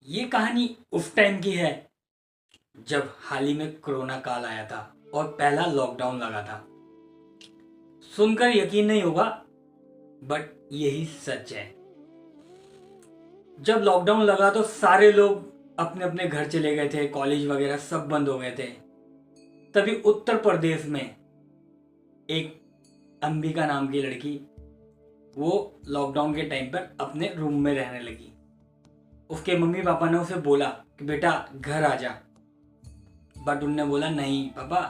ये कहानी उस टाइम की है जब हाल ही में कोरोना काल आया था और पहला लॉकडाउन लगा था। सुनकर यकीन नहीं होगा, बट यही सच है। जब लॉकडाउन लगा तो सारे लोग अपने अपने घर चले गए थे, कॉलेज वगैरह सब बंद हो गए थे। तभी उत्तर प्रदेश में एक अंबिका नाम की लड़की, वो लॉकडाउन के टाइम पर अपने रूम में रहने लगी। उसके मम्मी पापा ने उसे बोला कि बेटा घर आ जा, बट उनने बोला नहीं पापा,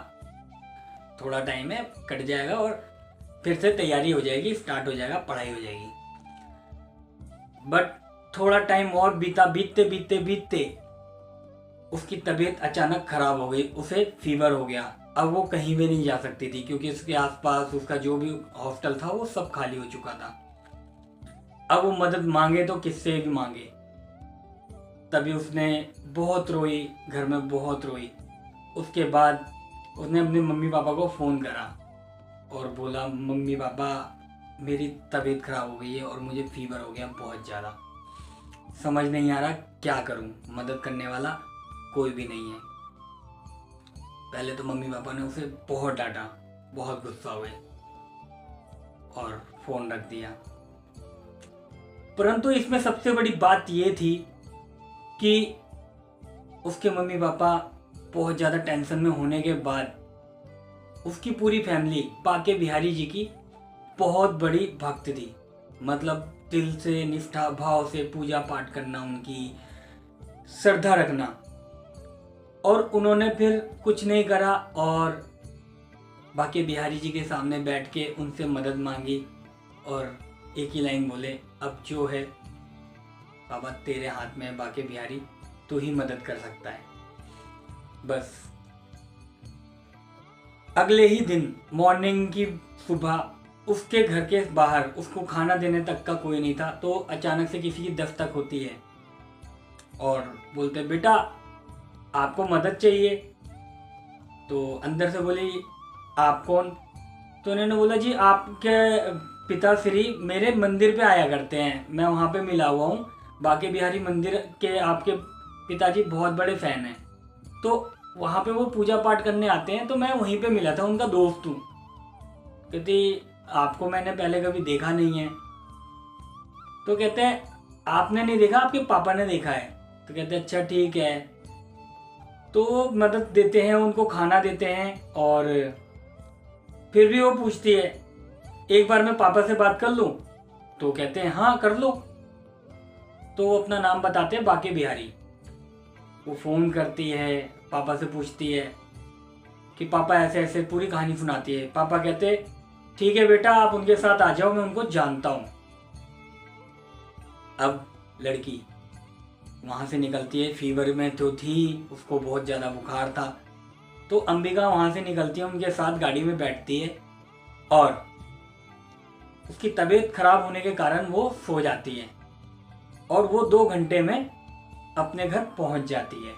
थोड़ा टाइम है, कट जाएगा और फिर से तैयारी हो जाएगी, स्टार्ट हो जाएगा, पढ़ाई हो जाएगी। बट थोड़ा टाइम और बीता, बीतते बीतते बीतते उसकी तबीयत अचानक खराब हो गई, उसे फीवर हो गया। अब वो कहीं भी नहीं जा सकती थी क्योंकि उसके आसपास उसका जो भी हॉस्टल था वो सब खाली हो चुका था। अब वो मदद मांगे तो किससे भी मांगे। तभी उसने बहुत रोई, घर में बहुत रोई। उसके बाद उसने अपने मम्मी पापा को फ़ोन करा और बोला मम्मी पापा, मेरी तबीयत ख़राब हो गई है और मुझे फीवर हो गया बहुत ज़्यादा, समझ नहीं आ रहा क्या करूं, मदद करने वाला कोई भी नहीं है। पहले तो मम्मी पापा ने उसे बहुत डांटा, बहुत गुस्सा हुए और फ़ोन रख दिया। परंतु इसमें सबसे बड़ी बात ये थी कि उसके मम्मी पापा बहुत ज़्यादा टेंशन में होने के बाद उसकी पूरी फैमिली बाके बिहारी जी की बहुत बड़ी भक्त थी। मतलब दिल से निष्ठा भाव से पूजा पाठ करना, उनकी श्रद्धा रखना। और उन्होंने फिर कुछ नहीं करा और बाके बिहारी जी के सामने बैठ के उनसे मदद मांगी और एक ही लाइन बोले, अब जो है बाबा तेरे हाथ में है बाके बिहारी, तू ही मदद कर सकता है। बस अगले ही दिन मॉर्निंग की सुबह उसके घर के बाहर उसको खाना देने तक का कोई नहीं था, तो अचानक से किसी की दस्तक होती है और बोलते बेटा आपको मदद चाहिए। तो अंदर से बोली आप कौन? तो उन्होंने बोला जी आपके पिताश्री मेरे मंदिर पे आया करते हैं, मैं वहाँ पे मिला हुआ हूँ, बाके बिहारी मंदिर के आपके पिताजी बहुत बड़े फैन हैं, तो वहाँ पे वो पूजा पाठ करने आते हैं, तो मैं वहीं पे मिला था, उनका दोस्त हूँ। कहती आपको मैंने पहले कभी देखा नहीं है। तो कहते हैं आपने नहीं देखा, आपके पापा ने देखा है। तो कहते हैं अच्छा ठीक है। तो मदद देते हैं, उनको खाना देते हैं और फिर भी वो पूछती है एक बार मैं पापा से बात कर लूँ? तो कहते हैं हाँ कर लो। तो वो अपना नाम बताते हैं बाके बिहारी। वो फ़ोन करती है, पापा से पूछती है कि पापा ऐसे ऐसे, पूरी कहानी सुनाती है। पापा कहते ठीक है बेटा आप उनके साथ आ जाओ, मैं उनको जानता हूँ। अब लड़की वहाँ से निकलती है, फीवर में तो थी, उसको बहुत ज़्यादा बुखार था। तो अंबिका वहाँ से निकलती है, उनके साथ गाड़ी में बैठती है और उसकी तबीयत खराब होने के कारण वो सो जाती है और वो 2 घंटे में अपने घर पहुँच जाती है।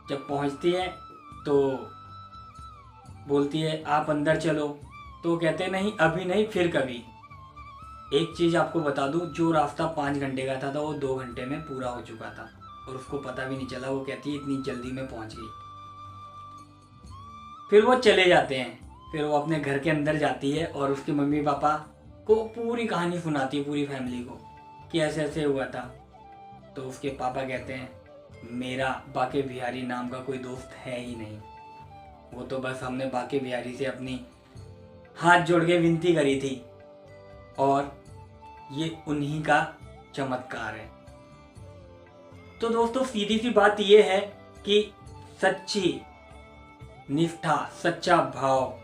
जब पहुँचती है तो बोलती है आप अंदर चलो। तो कहते नहीं अभी नहीं, फिर कभी। एक चीज़ आपको बता दूं, जो रास्ता 5 घंटे का था वो 2 घंटे में पूरा हो चुका था और उसको पता भी नहीं चला। वो कहती है इतनी जल्दी में पहुंच गई। फिर वो चले जाते हैं, फिर वो अपने घर के अंदर जाती है और उसके मम्मी पापा को पूरी कहानी सुनाती है, पूरी फैमिली को, कि ऐसे ऐसे हुआ था। तो उसके पापा कहते हैं मेरा बाके बिहारी नाम का कोई दोस्त है ही नहीं, वो तो बस हमने बाके बिहारी से अपनी हाथ जोड़ के विनती करी थी और ये उन्हीं का चमत्कार है। तो दोस्तों सीधी सी बात ये है कि सच्ची निष्ठा, सच्चा भाव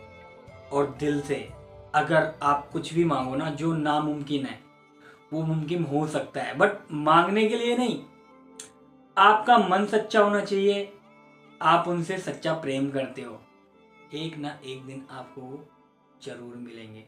और दिल से अगर आप कुछ भी मांगो ना, जो नामुमकिन है वो मुमकिन हो सकता है। बट मांगने के लिए नहीं, आपका मन सच्चा होना चाहिए, आप उनसे सच्चा प्रेम करते हो, एक ना एक दिन आपको वो जरूर मिलेंगे।